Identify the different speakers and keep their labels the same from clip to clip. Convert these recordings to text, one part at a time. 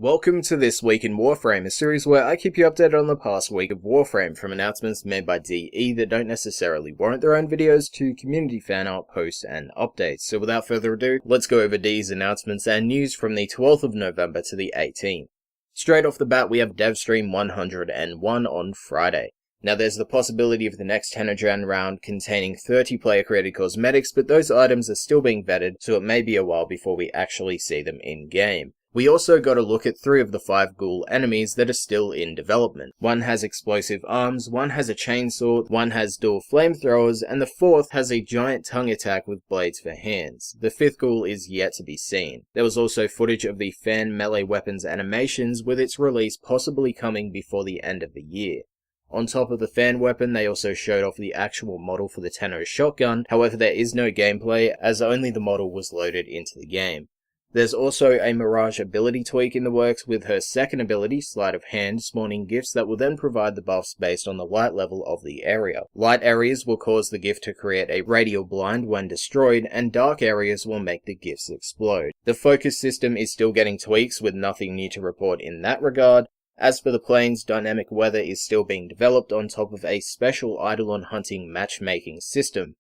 Speaker 1: Welcome to This Week in Warframe, a series where I keep you updated on the past week of Warframe, from announcements made by DE that don't necessarily warrant their own videos to community fan art posts and updates. So without further ado, let's go over De's announcements and news from the 12th of November to the 18th. Straight off the bat, we have Devstream 101 on Friday. Now there's the possibility of the next Tenogen round containing 30 player created cosmetics, but those items are still being vetted, so it may be a while before we actually see them in game. We also got a look at 3 of the 5 ghoul enemies that are still in development. One has explosive arms, one has a chainsaw, one has dual flamethrowers, and the 4th has a giant tongue attack with blades for hands. The 5th ghoul is yet to be seen. There was also footage of the fan melee weapons animations, with its release possibly coming before the end of the year. On top of the fan weapon, they also showed off the actual model for the Tenno shotgun, however there is no gameplay, as only the model was loaded into the game. There's also a Mirage ability tweak in the works, with her second ability, Sleight of Hand, spawning gifts that will then provide the buffs based on the light level of the area. Light areas will cause the gift to create a radial blind when destroyed, and dark areas will make the gifts explode. The focus system is still getting tweaks, with nothing new to report in that regard. As for the planes, dynamic weather is still being developed on top of a special Eidolon hunting matchmaking system.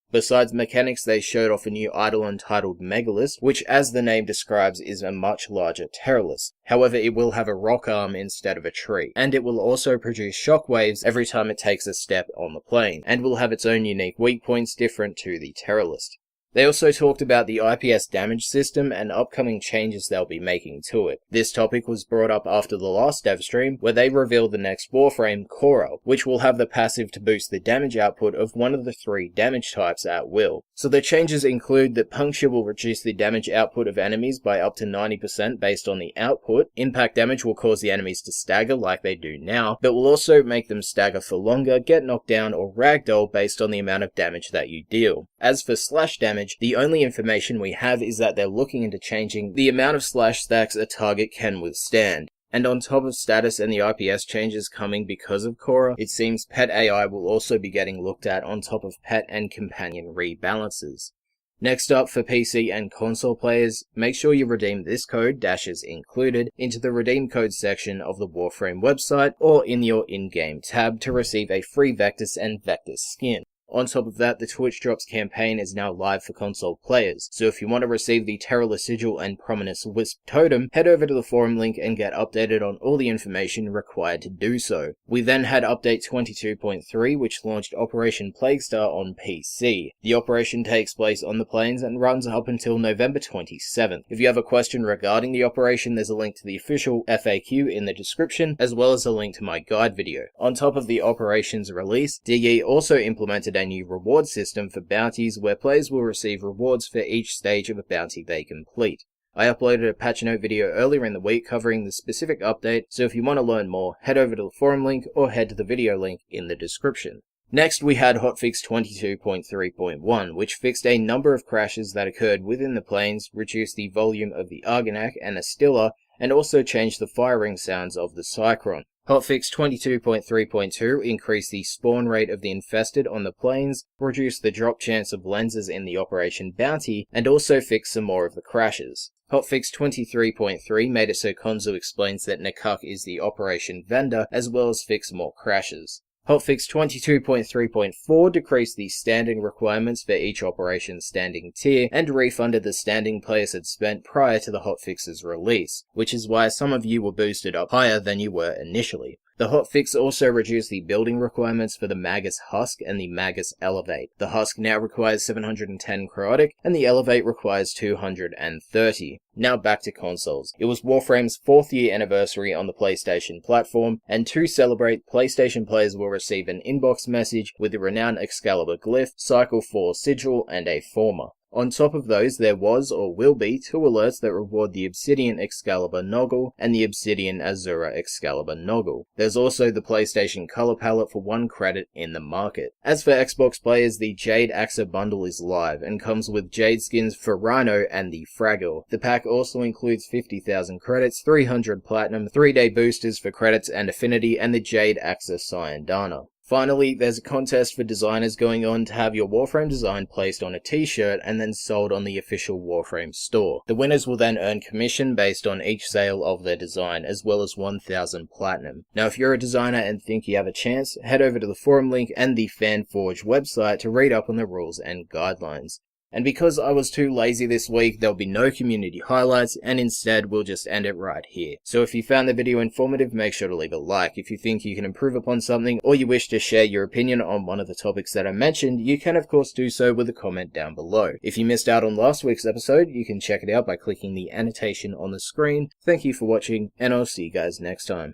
Speaker 1: Besides mechanics, they showed off a new Eidolon titled Megalith, which as the name describes is a much larger Terrorlist. However, it will have a rock arm instead of a tree, and it will also produce shockwaves every time it takes a step on the plane, and will have its own unique weak points different to the Terrorlist. They also talked about the IPS damage system and upcoming changes they'll be making to it. This topic was brought up after the last Devstream, where they revealed the next Warframe, Cora, which will have the passive to boost the damage output of one of the 3 damage types at will. So the changes include that Puncture will reduce the damage output of enemies by up to 90% based on the output, impact damage will cause the enemies to stagger like they do now, but will also make them stagger for longer, get knocked down, or ragdoll based on the amount of damage that you deal. As for slash damage, the only information we have is that they're looking into changing the amount of slash stacks a target can withstand. And on top of status and the IPS changes coming because of Cora, it seems Pet AI will also be getting looked at on top of pet and companion rebalances. Next up, for PC and console players, make sure you redeem this code, dashes included, into the redeem code section of the Warframe website or in your in-game tab to receive a free Vectis and Vectis skin. On top of that, the Twitch Drops campaign is now live for console players, so if you want to receive the Terrorless Sigil and Prominus Wisp Totem, head over to the forum link and get updated on all the information required to do so. We then had update 22.3, which launched Operation Plaguestar on PC. The operation takes place on the plains and runs up until November 27th. If you have a question regarding the operation, there's a link to the official FAQ in the description, as well as a link to my guide video. On top of the operations release, DE also implemented a new reward system for bounties, where players will receive rewards for each stage of a bounty they complete. I uploaded a patch note video earlier in the week covering the specific update, so if you want to learn more, head over to the forum link or head to the video link in the description. Next, we had Hotfix 22.3.1, which fixed a number of crashes that occurred within the planes, reduced the volume of the Argonac and Astilla, and also changed the firing sounds of the Cycron. Hotfix 22.3.2 increased the spawn rate of the infested on the plains, reduced the drop chance of lenses in the Operation Bounty, and also fixed some more of the crashes. Hotfix 23.3 made it so Konzu explains that Nakuk is the Operation Vendor, as well as fix more crashes. Hotfix 22.3.4 decreased the standing requirements for each operation's standing tier and refunded the standing players had spent prior to the hotfix's release, which is why some of you were boosted up higher than you were initially. The hotfix also reduced the building requirements for the Magus Husk and the Magus Elevate. The Husk now requires 710 Chaotic, and the Elevate requires 230. Now back to consoles. It was Warframe's 4th year anniversary on the PlayStation platform, and to celebrate, PlayStation players will receive an inbox message with the renowned Excalibur Glyph, Cycle 4 Sigil, and a Former. On top of those, there was or will be 2 alerts that reward the Obsidian Excalibur Noggle and the Obsidian Azura Excalibur Noggle. There's also the PlayStation Color Palette for 1 credit in the market. As for Xbox players, the Jade AXA bundle is live and comes with Jade skins for Rhino and the Fragile. The pack also includes 50,000 credits, 300 platinum, 3-day boosters for credits and affinity, and the Jade AXA Syandana. Finally, there's a contest for designers going on to have your Warframe design placed on a t-shirt and then sold on the official Warframe store. The winners will then earn commission based on each sale of their design, as well as 1,000 platinum. Now, if you're a designer and think you have a chance, head over to the forum link and the FanForge website to read up on the rules and guidelines. And because I was too lazy this week, there'll be no community highlights, and instead we'll just end it right here. So if you found the video informative, make sure to leave a like. If you think you can improve upon something, or you wish to share your opinion on one of the topics that I mentioned, you can of course do so with a comment down below. If you missed out on last week's episode, you can check it out by clicking the annotation on the screen. Thank you for watching, and I'll see you guys next time.